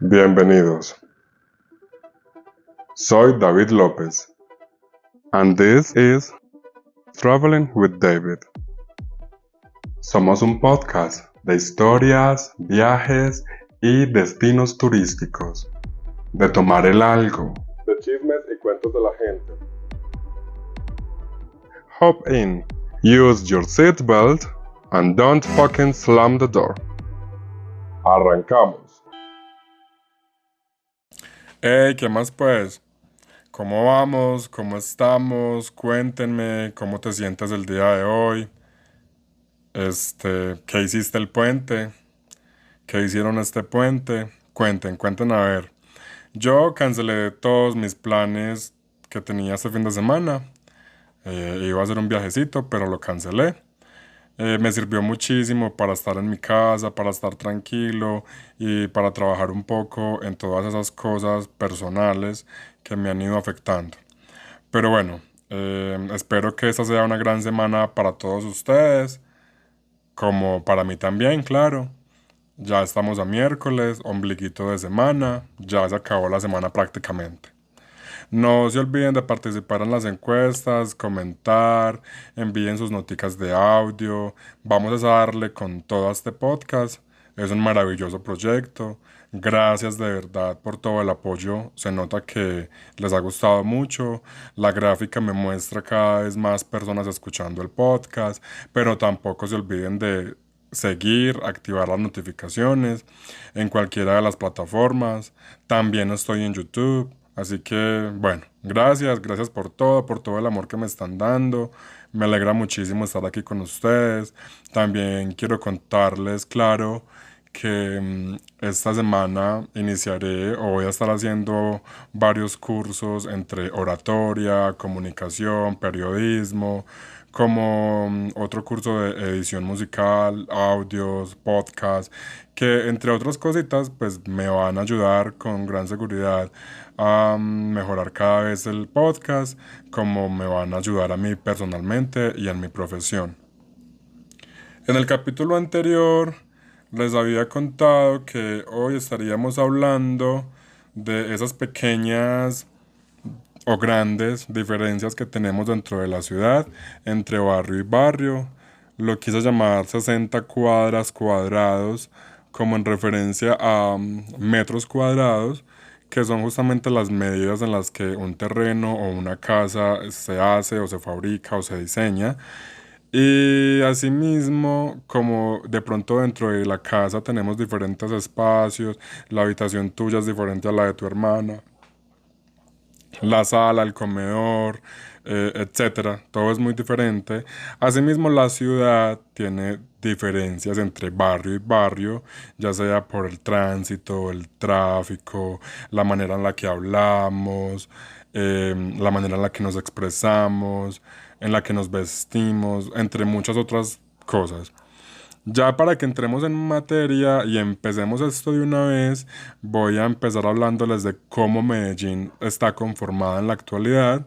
Bienvenidos. Soy David López, and this is Traveling with David. Somos un podcast de historias, viajes y destinos turísticos, de tomar el algo, de chismes y cuentos de la gente. Hop in, use your seatbelt, and don't fucking slam the door. Arrancamos. Hey, ¿qué más pues? ¿Cómo vamos? ¿Cómo estamos? Cuéntenme cómo te sientes el día de hoy. ¿Qué hiciste el puente? ¿Qué hicieron este puente? Cuenten a ver. Yo cancelé todos mis planes que tenía este fin de semana. Iba a hacer un viajecito, pero lo cancelé. Me sirvió muchísimo para estar en mi casa, para estar tranquilo y para trabajar un poco en todas esas cosas personales que me han ido afectando. Pero bueno, espero que esta sea una gran semana para todos ustedes, como para mí también, claro. Ya estamos a miércoles, ombliguito de semana, ya se acabó la semana prácticamente. No se olviden de participar en las encuestas, comentar, envíen sus noticas de audio. Vamos a darle con todo a este podcast. Es un maravilloso proyecto. Gracias de verdad por todo el apoyo. Se nota que les ha gustado mucho. La gráfica me muestra cada vez más personas escuchando el podcast, pero tampoco se olviden de seguir, activar las notificaciones en cualquiera de las plataformas. También estoy en YouTube. Así que, bueno, gracias por todo el amor que me están dando. Me alegra muchísimo estar aquí con ustedes. También quiero contarles, claro, que esta semana iniciaré o voy a estar haciendo varios cursos entre oratoria, comunicación, periodismo, como otro curso de edición musical, audios, podcast, que entre otras cositas, pues me van a ayudar con gran seguridad a mejorar cada vez el podcast, como me van a ayudar a mí personalmente y en mi profesión. En el capítulo anterior les había contado que hoy estaríamos hablando de esas pequeñas o grandes diferencias que tenemos dentro de la ciudad entre barrio y barrio. Lo quise llamar 60 cuadras cuadrados como en referencia a metros cuadrados, que son justamente las medidas en las que un terreno o una casa se hace o se fabrica o se diseña. Y asimismo, como de pronto dentro de la casa tenemos diferentes espacios, la habitación tuya es diferente a la de tu hermana, la sala, el comedor, etcétera, todo es muy diferente. Asimismo, la ciudad tiene diferencias entre barrio y barrio, ya sea por el tránsito, el tráfico, la manera en la que hablamos, la manera en la que nos expresamos, en la que nos vestimos, entre muchas otras cosas. Ya para que entremos en materia y empecemos esto de una vez, voy a empezar hablándoles de cómo Medellín está conformada en la actualidad.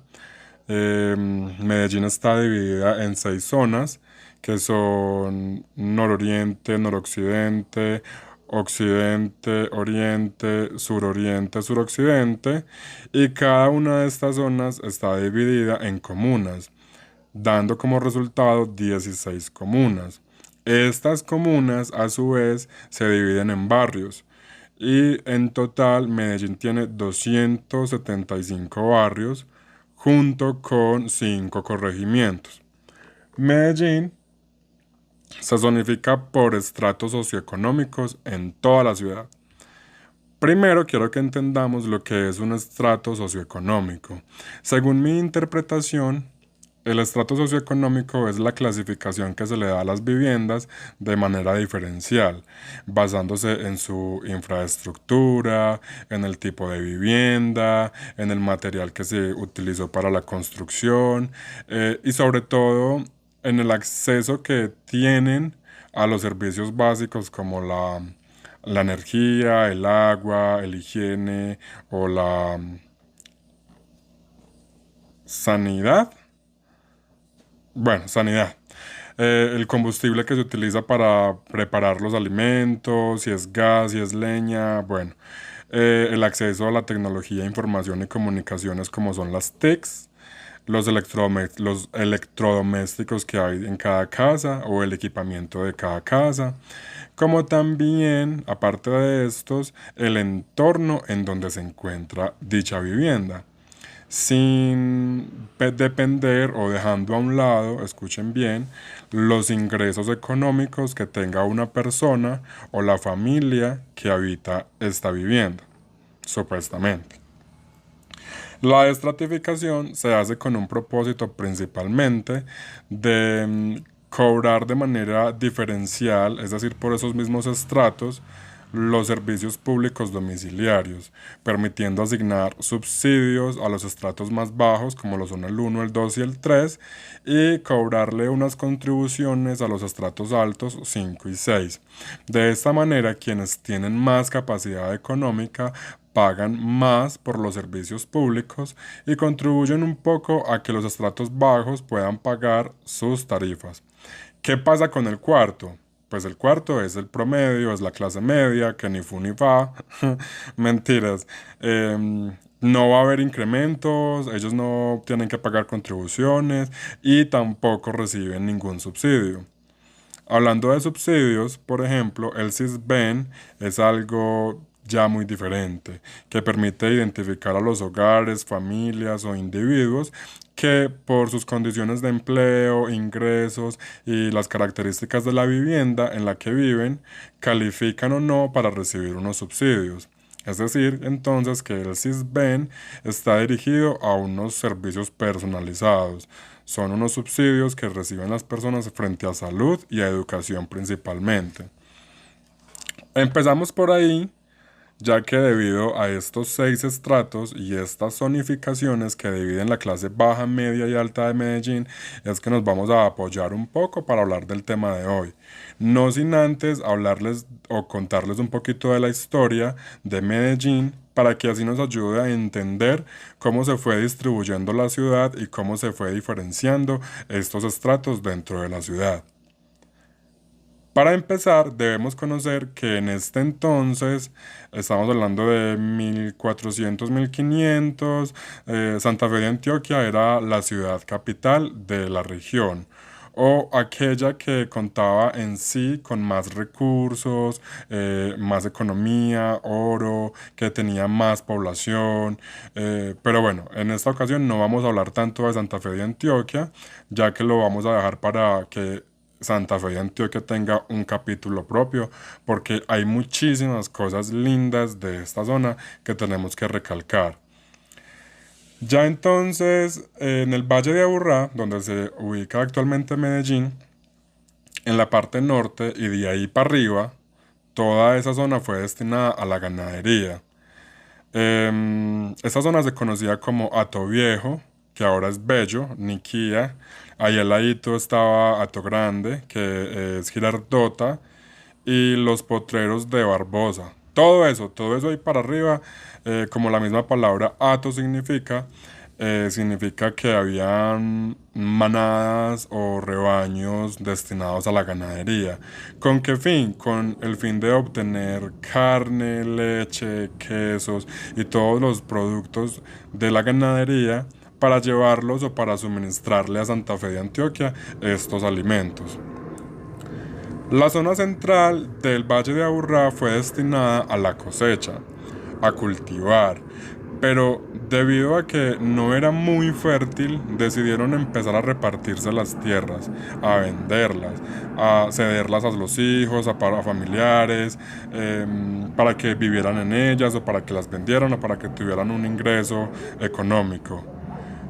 Medellín está dividida en 6 zonas, que son nororiente, noroccidente, occidente, oriente, suroriente, suroccidente, y cada una de estas zonas está dividida en comunas, dando como resultado 16 comunas. Estas comunas a su vez se dividen en barrios y en total Medellín tiene 275 barrios junto con 5 corregimientos. Medellín se zonifica por estratos socioeconómicos en toda la ciudad. Primero quiero que entendamos lo que es un estrato socioeconómico. Según mi interpretación, el estrato socioeconómico es la clasificación que se le da a las viviendas de manera diferencial, basándose en su infraestructura, en el tipo de vivienda, en el material que se utilizó para la construcción, y sobre todo en el acceso que tienen a los servicios básicos como la energía, el agua, el higiene o la sanidad. Bueno, sanidad. El combustible que se utiliza para preparar los alimentos, si es gas, si es leña, bueno. el acceso a la tecnología, información y comunicaciones como son las TICs, los electrodomésticos que hay en cada casa o el equipamiento de cada casa, como también, aparte de estos, el entorno en donde se encuentra dicha vivienda, sin depender o dejando a un lado, escuchen bien, los ingresos económicos que tenga una persona o la familia que habita esta vivienda, supuestamente. La estratificación se hace con un propósito principalmente de cobrar de manera diferencial, es decir, por esos mismos estratos, los servicios públicos domiciliarios, permitiendo asignar subsidios a los estratos más bajos, como lo son el 1, el 2 y el 3, y cobrarle unas contribuciones a los estratos altos 5 y 6. De esta manera, quienes tienen más capacidad económica pagan más por los servicios públicos y contribuyen un poco a que los estratos bajos puedan pagar sus tarifas. ¿Qué pasa con el cuarto? Pues el cuarto es el promedio, es la clase media, que ni fu ni fa. Mentiras. No va a haber incrementos, ellos no tienen que pagar contribuciones y tampoco reciben ningún subsidio. Hablando de subsidios, por ejemplo, el SISBEN es algo ya muy diferente, que permite identificar a los hogares, familias o individuos que por sus condiciones de empleo, ingresos y las características de la vivienda en la que viven, califican o no para recibir unos subsidios. Es decir, entonces que el SISBEN está dirigido a unos servicios personalizados. Son unos subsidios que reciben las personas frente a salud y a educación principalmente. Empezamos por ahí, ya que debido a estos 6 estratos y estas zonificaciones que dividen la clase baja, media y alta de Medellín, es que nos vamos a apoyar un poco para hablar del tema de hoy. No sin antes hablarles o contarles un poquito de la historia de Medellín, para que así nos ayude a entender cómo se fue distribuyendo la ciudad y cómo se fue diferenciando estos estratos dentro de la ciudad. Para empezar, debemos conocer que en este entonces, estamos hablando de 1400-1500, Santa Fe de Antioquia era la ciudad capital de la región, o aquella que contaba en sí con más recursos, más economía, oro, que tenía más población. Pero bueno, en esta ocasión no vamos a hablar tanto de Santa Fe de Antioquia, ya que lo vamos a dejar para que Santa Fe de Antioquia tenga un capítulo propio, porque hay muchísimas cosas lindas de esta zona que tenemos que recalcar. Ya entonces, en el Valle de Aburrá, donde se ubica actualmente Medellín, en la parte norte y de ahí para arriba, toda esa zona fue destinada a la ganadería. Esta zona se conocía como Hato Viejo, que ahora es Bello, Niquía. Ahí al ladito estaba Hato Grande, que es Girardota, y los potreros de Barbosa. Todo eso ahí para arriba, como la misma palabra Hato significa, significa que habían manadas o rebaños destinados a la ganadería. ¿Con qué fin? Con el fin de obtener carne, leche, quesos y todos los productos de la ganadería para llevarlos o para suministrarle a Santa Fe de Antioquia estos alimentos. La zona central del Valle de Aburrá fue destinada a la cosecha, a cultivar, pero debido a que no era muy fértil, decidieron empezar a repartirse las tierras, a venderlas, a cederlas a los hijos, a familiares, para que vivieran en ellas o para que las vendieran o para que tuvieran un ingreso económico.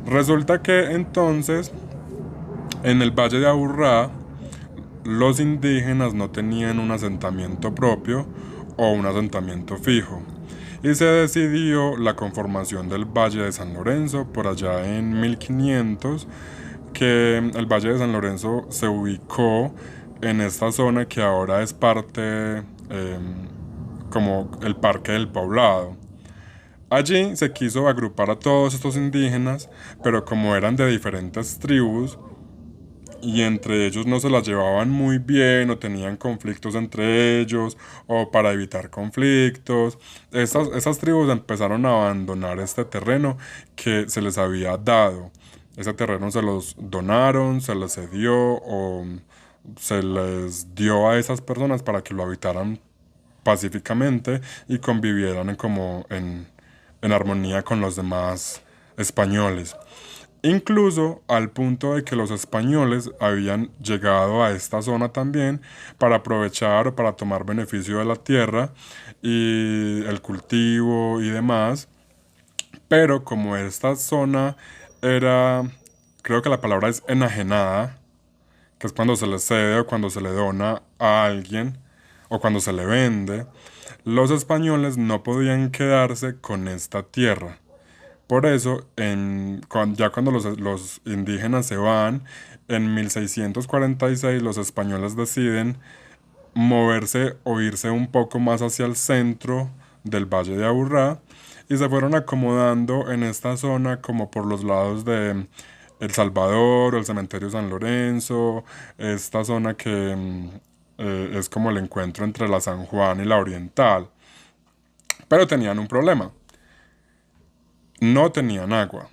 Resulta que entonces, en el Valle de Aburrá, los indígenas no tenían un asentamiento propio o un asentamiento fijo, y se decidió la conformación del Valle de San Lorenzo por allá en 1500, que el Valle de San Lorenzo se ubicó en esta zona que ahora es parte como el Parque del Poblado. Allí se quiso agrupar a todos estos indígenas, pero como eran de diferentes tribus, y entre ellos no se las llevaban muy bien o tenían conflictos entre ellos o para evitar conflictos, esas tribus empezaron a abandonar este terreno que se les había dado. Ese terreno se los donaron, se les cedió o se les dio a esas personas para que lo habitaran pacíficamente y convivieran en armonía con los demás españoles. Incluso al punto de que los españoles habían llegado a esta zona también para aprovechar o para tomar beneficio de la tierra y el cultivo y demás. Pero como esta zona era, creo que la palabra es enajenada, que es cuando se le cede o cuando se le dona a alguien o cuando se le vende, los españoles no podían quedarse con esta tierra. Por eso, ya cuando los indígenas se van, en 1646 los españoles deciden moverse o irse un poco más hacia el centro del Valle de Aburrá y se fueron acomodando en esta zona como por los lados de El Salvador o el cementerio San Lorenzo, esta zona que es como el encuentro entre la San Juan y la Oriental. Pero tenían un problema, no tenían agua.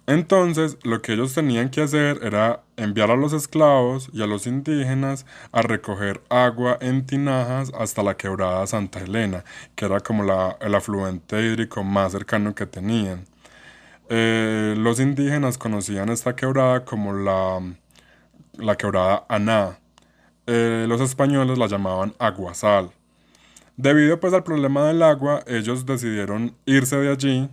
Entonces, lo que ellos tenían que hacer era enviar a los esclavos y a los indígenas a recoger agua en tinajas hasta la quebrada Santa Elena, que era como el afluente hídrico más cercano que tenían. Los indígenas conocían esta quebrada como la quebrada Aná. Los españoles la llamaban Aguasal. Debido pues al problema del agua, ellos decidieron irse de allí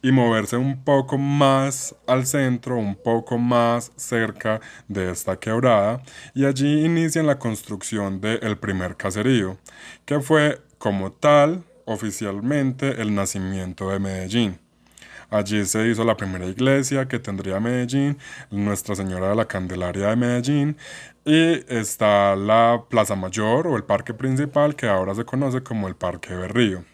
y moverse un poco más al centro, un poco más cerca de esta quebrada, y allí inician la construcción del primer caserío, que fue como tal oficialmente el nacimiento de Medellín. Allí se hizo la primera iglesia que tendría Medellín, Nuestra Señora de la Candelaria de Medellín, y está la Plaza Mayor o el parque principal que ahora se conoce como el Parque Berrío.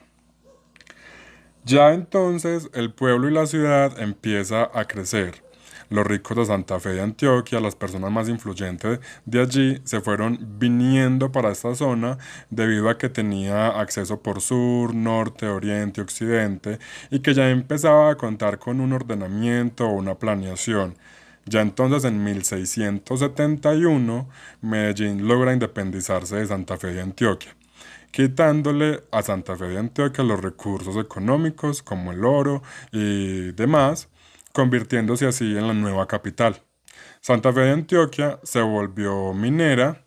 Ya entonces el pueblo y la ciudad empieza a crecer. Los ricos de Santa Fe de Antioquia, las personas más influyentes de allí, se fueron viniendo para esta zona debido a que tenía acceso por sur, norte, oriente, occidente y que ya empezaba a contar con un ordenamiento o una planeación. Ya entonces en 1671 Medellín logra independizarse de Santa Fe de Antioquia, quitándole a Santa Fe de Antioquia los recursos económicos como el oro y demás, convirtiéndose así en la nueva capital. Santa Fe de Antioquia se volvió minera,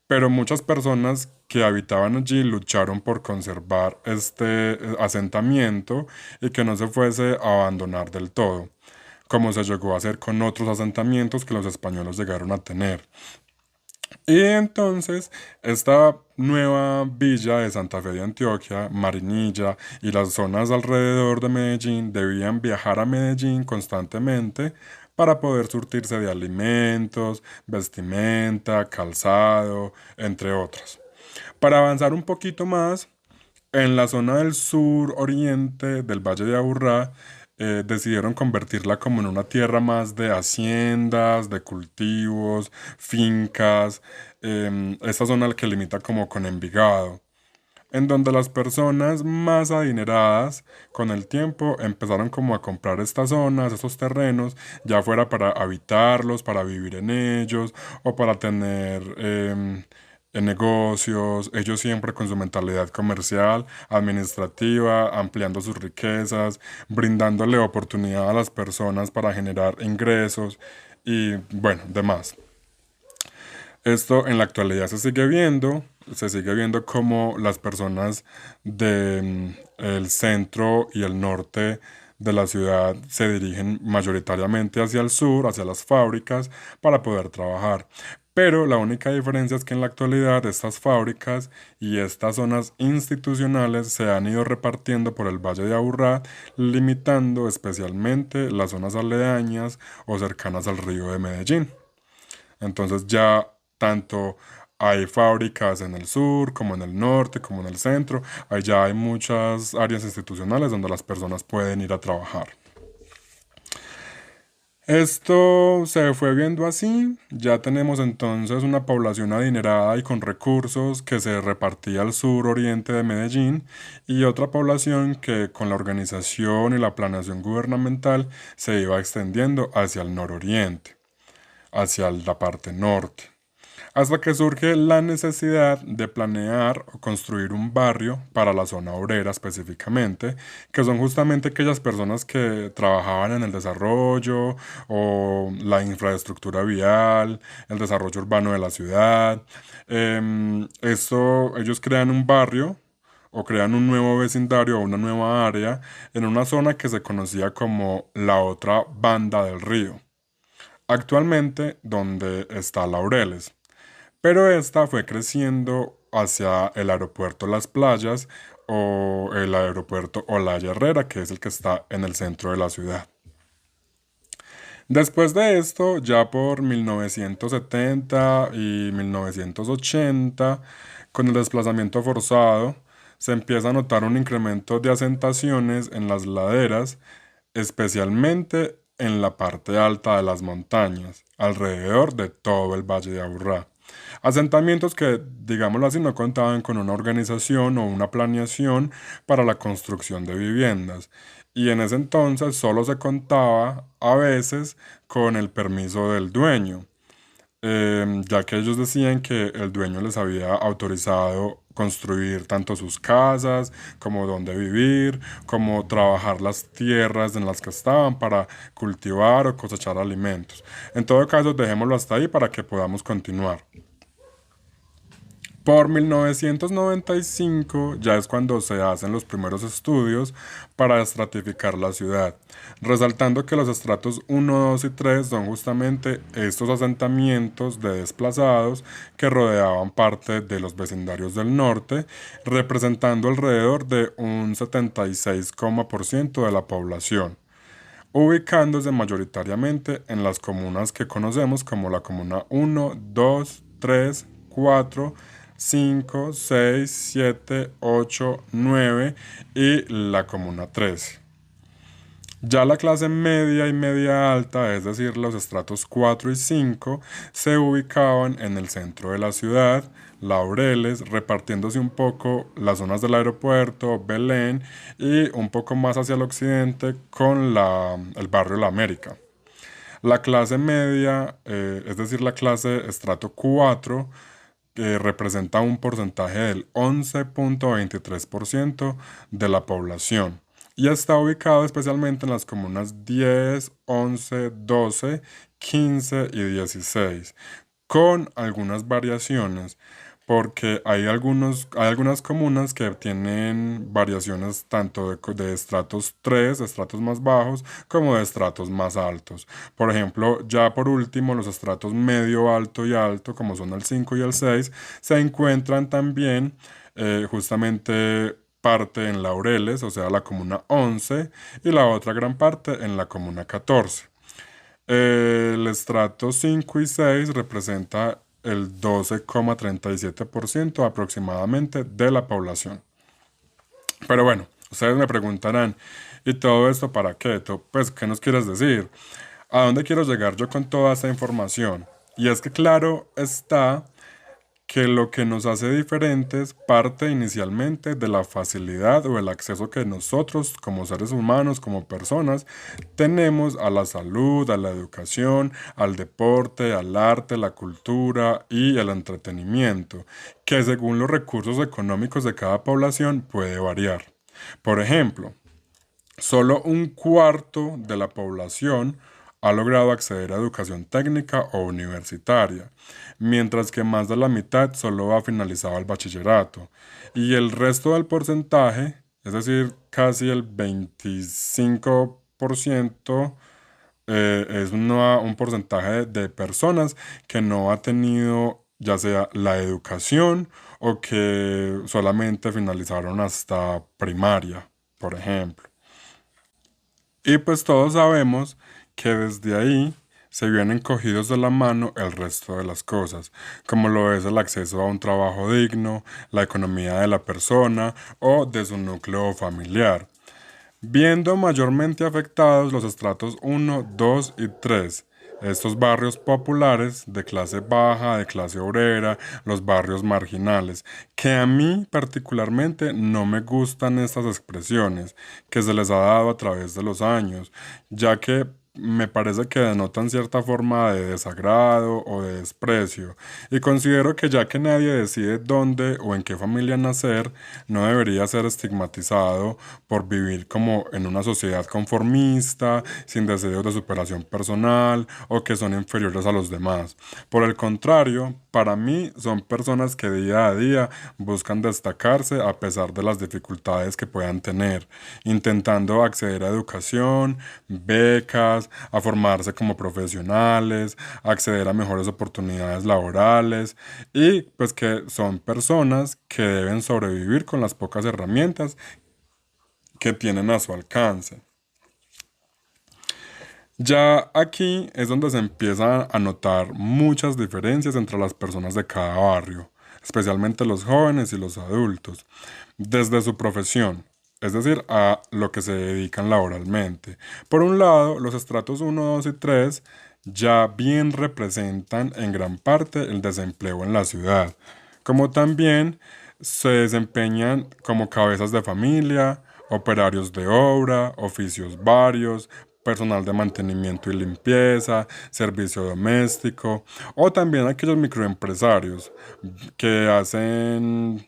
pero muchas personas que habitaban allí lucharon por conservar este asentamiento y que no se fuese a abandonar del todo, como se llegó a hacer con otros asentamientos que los españoles llegaron a tener. Y entonces esta nueva villa de Santa Fe de Antioquia, Marinilla y las zonas alrededor de Medellín debían viajar a Medellín constantemente para poder surtirse de alimentos, vestimenta, calzado, entre otros. Para avanzar un poquito más, en la zona del sur oriente del Valle de Aburrá, decidieron convertirla como en una tierra más de haciendas, de cultivos, fincas, esta zona que limita como con Envigado, en donde las personas más adineradas con el tiempo empezaron como a comprar estas zonas, estos terrenos, ya fuera para habitarlos, para vivir en ellos o para tener en negocios, ellos siempre con su mentalidad comercial, administrativa, ampliando sus riquezas, brindándole oportunidad a las personas para generar ingresos y bueno, demás. Esto en la actualidad se sigue viendo como las personas del centro y el norte de la ciudad se dirigen mayoritariamente hacia el sur, hacia las fábricas, para poder trabajar. Pero la única diferencia es que en la actualidad estas fábricas y estas zonas institucionales se han ido repartiendo por el Valle de Aburrá, limitando especialmente las zonas aledañas o cercanas al río de Medellín. Entonces ya tanto hay fábricas en el sur, como en el norte, como en el centro. Allá hay muchas áreas institucionales donde las personas pueden ir a trabajar. Esto se fue viendo así, ya tenemos entonces una población adinerada y con recursos que se repartía al sur-oriente de Medellín y otra población que con la organización y la planeación gubernamental se iba extendiendo hacia el nororiente, hacia la parte norte, hasta que surge la necesidad de planear o construir un barrio para la zona obrera específicamente, que son justamente aquellas personas que trabajaban en el desarrollo o la infraestructura vial, el desarrollo urbano de la ciudad. Ellos crean un barrio o crean un nuevo vecindario o una nueva área en una zona que se conocía como la otra banda del río, actualmente donde está Laureles. Pero esta fue creciendo hacia el aeropuerto Las Playas o el aeropuerto Olaya Herrera, que es el que está en el centro de la ciudad. Después de esto, ya por 1970 y 1980, con el desplazamiento forzado, se empieza a notar un incremento de asentaciones en las laderas, especialmente en la parte alta de las montañas, alrededor de todo el Valle de Aburrá. Asentamientos que, digámoslo así, no contaban con una organización o una planeación para la construcción de viviendas. Y en ese entonces solo se contaba a veces con el permiso del dueño, ya que ellos decían que el dueño les había autorizado construir tanto sus casas, como donde vivir, como trabajar las tierras en las que estaban para cultivar o cosechar alimentos. En todo caso, dejémoslo hasta ahí para que podamos continuar. Por 1995 ya es cuando se hacen los primeros estudios para estratificar la ciudad, resaltando que los estratos 1, 2 y 3 son justamente estos asentamientos de desplazados que rodeaban parte de los vecindarios del norte, representando alrededor de un 76% de la población, ubicándose mayoritariamente en las comunas que conocemos como la comuna 1, 2, 3, 4, 5, 6, 7, 8, 9 y la comuna 13. Ya la clase media y media alta, es decir, los estratos 4 y 5, se ubicaban en el centro de la ciudad, Laureles, repartiéndose un poco las zonas del aeropuerto, Belén y un poco más hacia el occidente con el barrio La América. La clase media, es decir, la clase estrato 4, que representa un porcentaje del 11.23% de la población y está ubicado especialmente en las comunas 10, 11, 12, 15 y 16, con algunas variaciones, porque hay algunas comunas que tienen variaciones tanto de estratos 3, estratos más bajos, como de estratos más altos. Por ejemplo, ya por último, los estratos medio, alto y alto, como son el 5 y el 6, se encuentran también justamente parte en Laureles, o sea, la comuna 11, y la otra gran parte en la comuna 14. El estrato 5 y 6 representa el 12,37% aproximadamente de la población. Pero bueno, ustedes me preguntarán, ¿y todo esto para qué? Pues, ¿qué nos quieres decir? ¿A dónde quiero llegar yo con toda esta información? Y es que claro está que lo que nos hace diferentes parte inicialmente de la facilidad o el acceso que nosotros como seres humanos, como personas, tenemos a la salud, a la educación, al deporte, al arte, la cultura y el entretenimiento, que según los recursos económicos de cada población puede variar. Por ejemplo, solo un cuarto de la población ha logrado acceder a educación técnica o universitaria, mientras que más de la mitad solo ha finalizado el bachillerato. Y el resto del porcentaje, es decir, casi el 25%, es un porcentaje de personas que no ha tenido ya sea la educación o que solamente finalizaron hasta primaria, por ejemplo. Y pues todos sabemos que desde ahí se vienen cogidos de la mano el resto de las cosas, como lo es el acceso a un trabajo digno, la economía de la persona o de su núcleo familiar. viendo mayormente afectados los estratos 1, 2 y 3. Estos barrios populares de clase baja, de clase obrera, los barrios marginales, que a mí particularmente no me gustan estas expresiones que se les ha dado a través de los años, ya que me parece que denotan cierta forma de desagrado o de desprecio, y considero que ya que nadie decide dónde o en qué familia nacer, no debería ser estigmatizado por vivir como en una sociedad conformista, sin deseos de superación personal o que son inferiores a los demás. Por el contrario, para mí son personas que día a día buscan destacarse a pesar de las dificultades que puedan tener, intentando acceder a educación, becas, a formarse como profesionales, acceder a mejores oportunidades laborales y pues que son personas que deben sobrevivir con las pocas herramientas que tienen a su alcance. Ya aquí es donde se empieza a notar muchas diferencias entre las personas de cada barrio, especialmente los jóvenes y los adultos, desde su profesión, es decir, a lo que se dedican laboralmente. Por un lado, los estratos 1, 2 y 3 ya bien representan en gran parte el desempleo en la ciudad, como también se desempeñan como cabezas de familia, operarios de obra, oficios varios, personal de mantenimiento y limpieza, servicio doméstico, o también aquellos microempresarios que hacen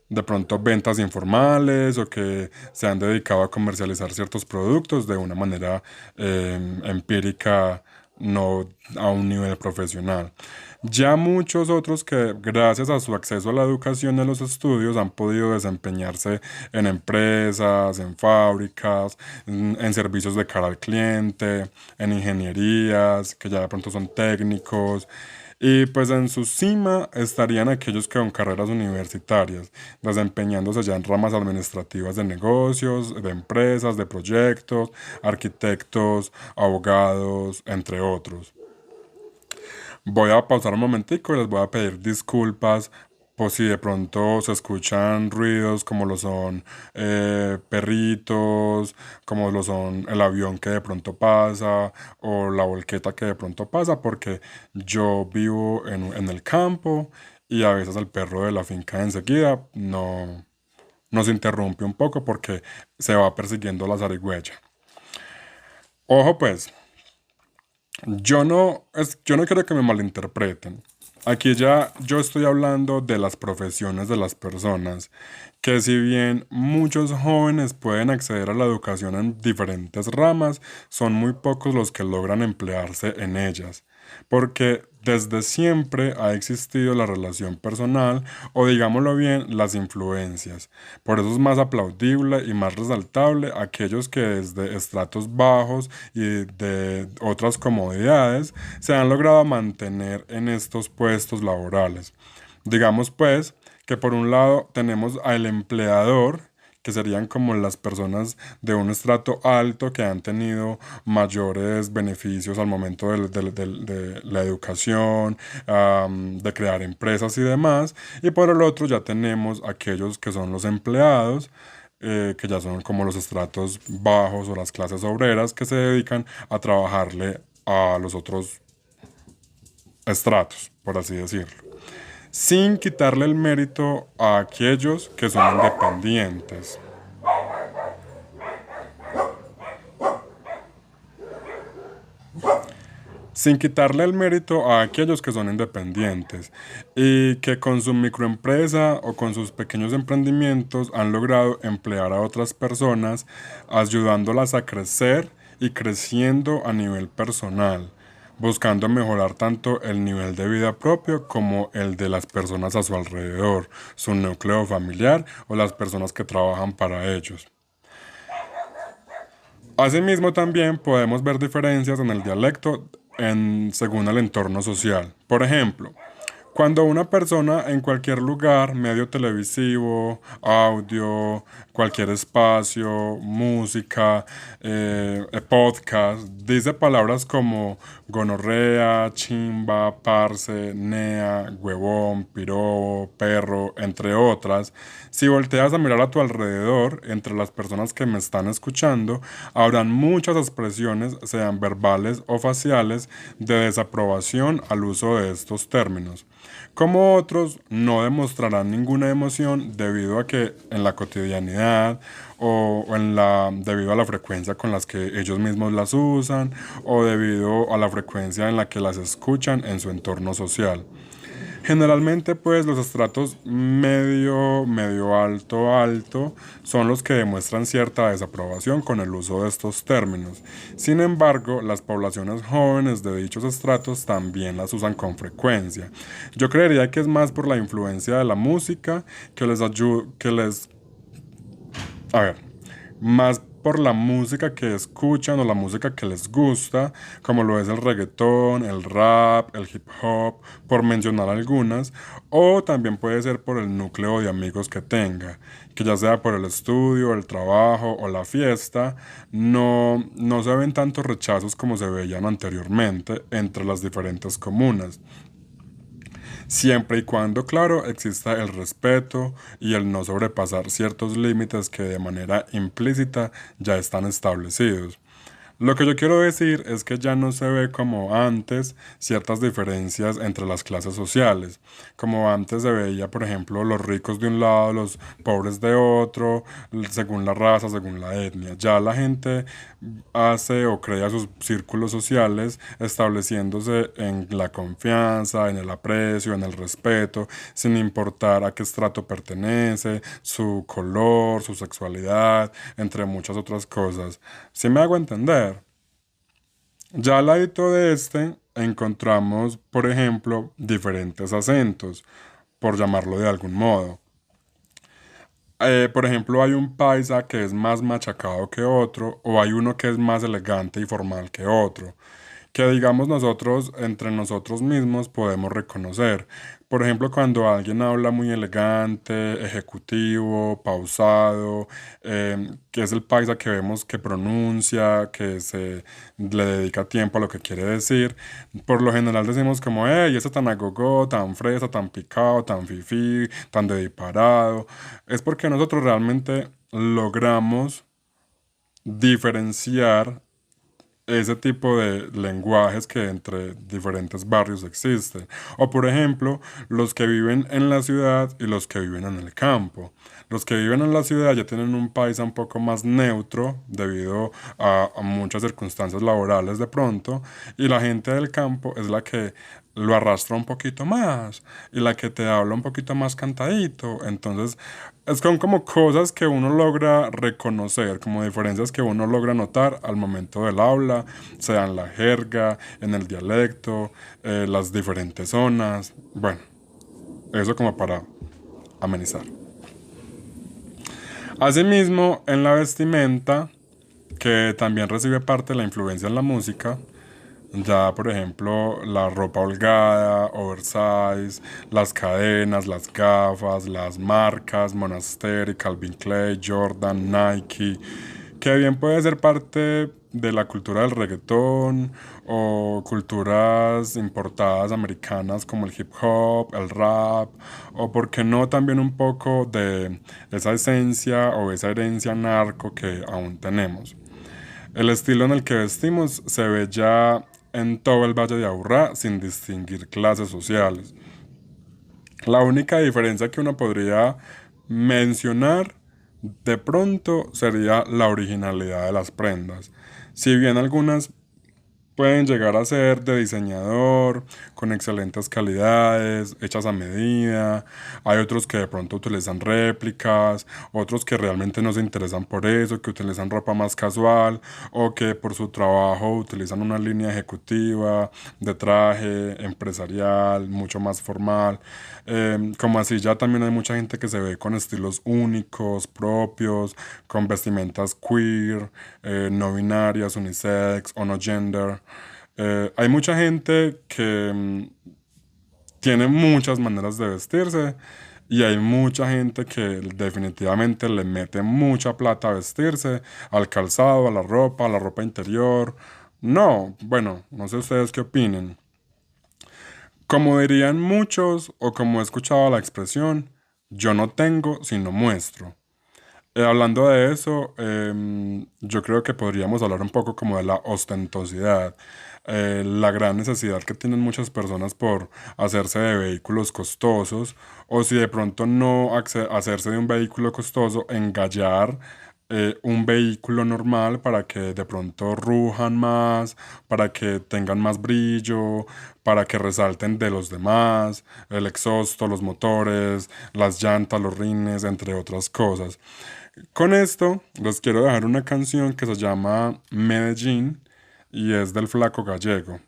de pronto ventas informales o que se han dedicado a comercializar ciertos productos de una manera empírica, no a un nivel profesional. Ya muchos otros que gracias a su acceso a la educación y a los estudios han podido desempeñarse en empresas, en fábricas, en servicios de cara al cliente, en ingenierías, que ya de pronto son técnicos. Y pues en su cima estarían aquellos que con carreras universitarias, desempeñándose ya en ramas administrativas de negocios, de empresas, de proyectos, arquitectos, abogados, entre otros. Voy a pausar un momentico y les voy a pedir disculpas por si de pronto se escuchan ruidos como lo son perritos, como lo son el avión que de pronto pasa o la volqueta que de pronto pasa, porque yo vivo en el campo y a veces el perro de la finca enseguida no nos interrumpe un poco porque se va persiguiendo la zarigüeya. Ojo pues, yo no quiero que me malinterpreten. Aquí ya yo estoy hablando de las profesiones de las personas, que si bien muchos jóvenes pueden acceder a la educación en diferentes ramas, son muy pocos los que logran emplearse en ellas, porque desde siempre ha existido la relación personal o digámoslo bien, las influencias. Por eso es más aplaudible y más resaltable aquellos que desde estratos bajos y de otras comodidades se han logrado mantener en estos puestos laborales. Digamos pues que por un lado tenemos al empleador, que serían como las personas de un estrato alto que han tenido mayores beneficios al momento de la educación, de crear empresas y demás. Y por el otro ya tenemos aquellos que son los empleados, que ya son como los estratos bajos o las clases obreras que se dedican a trabajarle a los otros estratos, por así decirlo, sin quitarle el mérito a aquellos que son independientes. Sin quitarle el mérito a aquellos que son independientes y que con su microempresa o con sus pequeños emprendimientos han logrado emplear a otras personas, ayudándolas a crecer y creciendo a nivel personal, buscando mejorar tanto el nivel de vida propio como el de las personas a su alrededor, su núcleo familiar o las personas que trabajan para ellos. Asimismo, también podemos ver diferencias en el dialecto según el entorno social. Por ejemplo, Cuando una persona en cualquier lugar, medio televisivo, audio, cualquier espacio, música, podcast, dice palabras como gonorrea, chimba, parce, nea, huevón, pirobo, perro, entre otras, si volteas a mirar a tu alrededor, entre las personas que me están escuchando, habrán muchas expresiones, sean verbales o faciales, de desaprobación al uso de estos términos. Como otros, no demostrarán ninguna emoción debido a que en la cotidianidad debido a la frecuencia con las que ellos mismos las usan o debido a la frecuencia en la que las escuchan en su entorno social. Generalmente, pues los estratos medio, medio alto, alto son los que demuestran cierta desaprobación con el uso de estos términos. Sin embargo, las poblaciones jóvenes de dichos estratos también las usan con frecuencia. Yo creería que es más por la influencia de la música que les ayuda, a ver, más por la música que escuchan o la música que les gusta, como lo es el reggaetón, el rap, el hip hop, por mencionar algunas, o también puede ser por el núcleo de amigos que tenga, que ya sea por el estudio, el trabajo o la fiesta, no se ven tantos rechazos como se veían anteriormente entre las diferentes comunas. Siempre y cuando, claro, exista el respeto y el no sobrepasar ciertos límites que de manera implícita ya están establecidos. Lo que yo quiero decir es que ya no se ve como antes ciertas diferencias entre las clases sociales, como antes se veía, por ejemplo, los ricos de un lado, los pobres de otro, según la raza, según la etnia. Ya la gente hace o crea sus círculos sociales estableciéndose en la confianza, en el aprecio, en el respeto, sin importar a qué estrato pertenece, su color, su sexualidad, entre muchas otras cosas. ¿Sí me hago entender? Ya al ladito de este encontramos, por ejemplo, diferentes acentos, por llamarlo de algún modo. Por ejemplo, hay un paisa que es más machacado que otro, o hay uno que es más elegante y formal que otro, que digamos nosotros, entre nosotros mismos, podemos reconocer. Por ejemplo, cuando alguien habla muy elegante, ejecutivo, pausado, que es el paisa que vemos que pronuncia, que se le dedica tiempo a lo que quiere decir, por lo general decimos como, hey, ese tan agogó, tan fresa, tan picado, tan fifí, tan de disparado. Es porque nosotros realmente logramos diferenciar ese tipo de lenguajes que entre diferentes barrios existen. O por ejemplo, los que viven en la ciudad y los que viven en el campo. Los que viven en la ciudad ya tienen un país un poco más neutro debido a muchas circunstancias laborales de pronto, y la gente del campo es la que lo arrastra un poquito más y la que te habla un poquito más cantadito. Entonces, como cosas que uno logra reconocer, como diferencias que uno logra notar al momento del habla, sea en la jerga, en el dialecto, las diferentes zonas. Bueno, eso como para amenizar. Asimismo, en la vestimenta, que también recibe parte de la influencia en la música, ya, por ejemplo, la ropa holgada, oversize, las cadenas, las gafas, las marcas, Monastery, Calvin Klein, Jordan, Nike, que bien puede ser parte de la cultura del reggaetón o culturas importadas americanas como el hip hop, el rap, o por qué no también un poco de esa esencia o esa herencia narco que aún tenemos. El estilo en el que vestimos se ve ya en todo el Valle de Aburrá sin distinguir clases sociales. La única diferencia que uno podría mencionar de pronto sería la originalidad de las prendas. Si bien algunas pueden llegar a ser de diseñador, con excelentes calidades, hechas a medida. Hay otros que de pronto utilizan réplicas, otros que realmente no se interesan por eso, que utilizan ropa más casual o que por su trabajo utilizan una línea ejecutiva de traje empresarial, mucho más formal. Como así ya también hay mucha gente que se ve con estilos únicos, propios, con vestimentas queer, no binarias, unisex o no gender. Hay mucha gente que tiene muchas maneras de vestirse y hay mucha gente que definitivamente le mete mucha plata a vestirse, al calzado, a la ropa interior. No, bueno, no sé ustedes qué opinen. Como dirían muchos, o como he escuchado la expresión, yo no tengo, sino muestro. Hablando de eso, yo creo que podríamos hablar un poco como de la ostentosidad, la gran necesidad que tienen muchas personas por hacerse de vehículos costosos, o si de pronto no hacerse de un vehículo costoso, engallar un vehículo normal para que de pronto rujan más, para que tengan más brillo, para que resalten de los demás, el exhausto, los motores, las llantas, los rines, entre otras cosas. Con esto, les quiero dejar una canción que se llama Medellín y es del Flaco Gallego.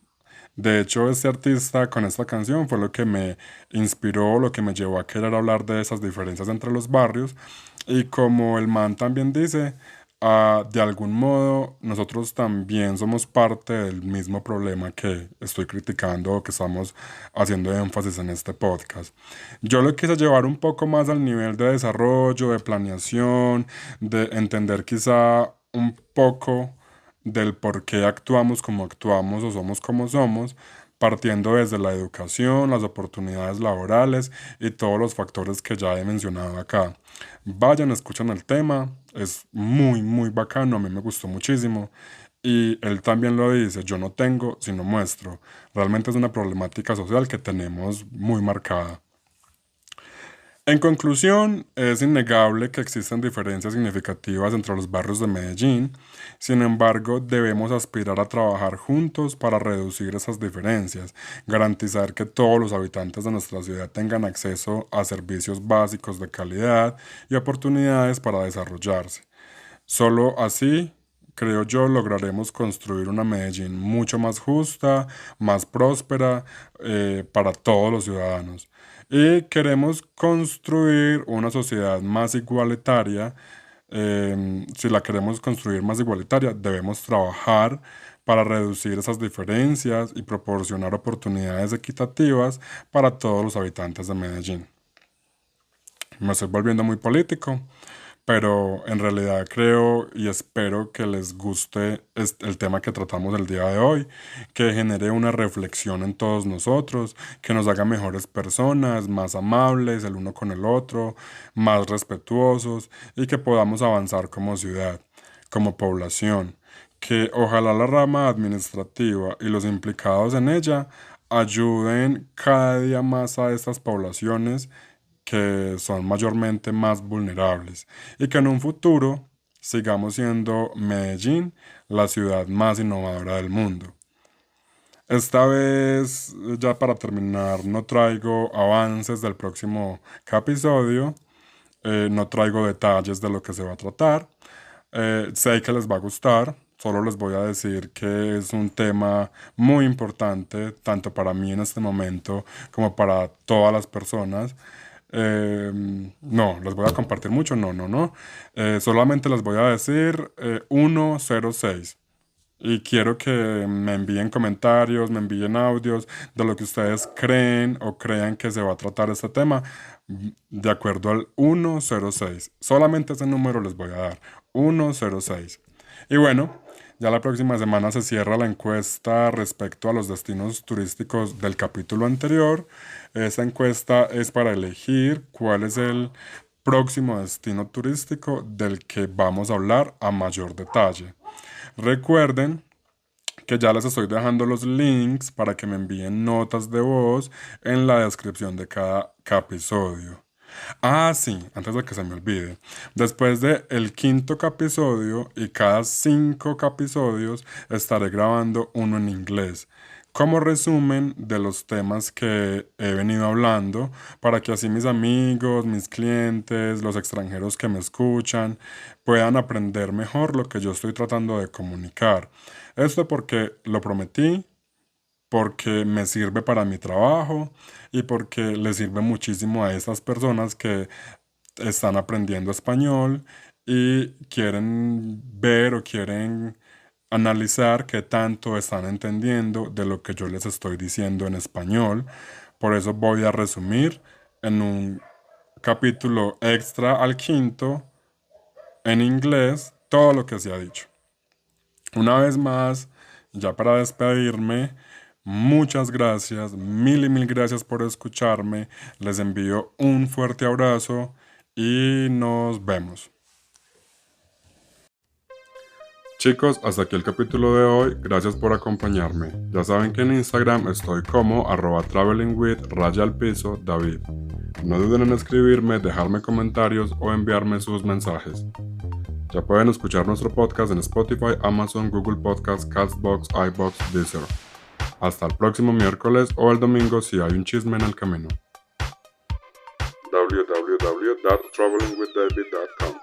De hecho, este artista con esta canción fue lo que me inspiró, lo que me llevó a querer hablar de esas diferencias entre los barrios. Y como el man también dice, de algún modo nosotros también somos parte del mismo problema que estoy criticando o que estamos haciendo énfasis en este podcast. Yo lo quise llevar un poco más al nivel de desarrollo, de planeación, de entender quizá un poco del por qué actuamos como actuamos o somos como somos, partiendo desde la educación, las oportunidades laborales y todos los factores que ya he mencionado acá. Vayan, escuchen el tema, es muy, muy bacano, a mí me gustó muchísimo. Y él también lo dice, yo no tengo, sino muestro. Realmente es una problemática social que tenemos muy marcada. En conclusión, es innegable que existen diferencias significativas entre los barrios de Medellín. Sin embargo, debemos aspirar a trabajar juntos para reducir esas diferencias, garantizar que todos los habitantes de nuestra ciudad tengan acceso a servicios básicos de calidad y oportunidades para desarrollarse. Solo así, creo yo, lograremos construir una Medellín mucho más justa, más próspera, para todos los ciudadanos. Y queremos construir una sociedad más igualitaria. Si la queremos construir más igualitaria, debemos trabajar para reducir esas diferencias y proporcionar oportunidades equitativas para todos los habitantes de Medellín. Me estoy volviendo muy político, pero en realidad creo y espero que les guste el tema que tratamos el día de hoy, que genere una reflexión en todos nosotros, que nos haga mejores personas, más amables el uno con el otro, más respetuosos y que podamos avanzar como ciudad, como población, que ojalá la rama administrativa y los implicados en ella ayuden cada día más a estas poblaciones que son mayormente más vulnerables y que en un futuro sigamos siendo Medellín la ciudad más innovadora del mundo. Esta vez, ya para terminar, no traigo avances del próximo episodio, no traigo detalles de lo que se va a tratar. Sé que les va a gustar, solo les voy a decir que es un tema muy importante, tanto para mí en este momento como para todas las personas. No, les voy a compartir mucho, no, no, no. Solamente les voy a decir 106. Y quiero que me envíen comentarios, me envíen audios de lo que ustedes creen o crean que se va a tratar este tema de acuerdo al 106. Solamente ese número les voy a dar, 106. Y bueno, ya la próxima semana se cierra la encuesta respecto a los destinos turísticos del capítulo anterior. Esta encuesta es para elegir cuál es el próximo destino turístico del que vamos a hablar a mayor detalle. Recuerden que ya les estoy dejando los links para que me envíen notas de voz en la descripción de cada episodio. Ah, sí, antes de que se me olvide. Después de el quinto episodio y cada 5 episodios estaré grabando uno en inglés, como resumen de los temas que he venido hablando, para que así mis amigos, mis clientes, los extranjeros que me escuchan, puedan aprender mejor lo que yo estoy tratando de comunicar. Esto porque lo prometí, porque me sirve para mi trabajo y porque le sirve muchísimo a estas personas que están aprendiendo español y quieren ver o quieren analizar qué tanto están entendiendo de lo que yo les estoy diciendo en español, Por eso voy a resumir en un capítulo extra al quinto en inglés todo lo que se ha dicho. Una vez más, ya para despedirme, muchas gracias, mil y mil gracias por escucharme. Les envío un fuerte abrazo y nos vemos. Chicos, hasta aquí el capítulo de hoy. Gracias por acompañarme. Ya saben que en Instagram estoy como @travelingwith_David. No duden en escribirme, dejarme comentarios o enviarme sus mensajes. Ya pueden escuchar nuestro podcast en Spotify, Amazon, Google Podcasts, Castbox, iBox, Deezer. Hasta el próximo miércoles o el domingo si hay un chisme en el camino. www.travelingwithdavid.com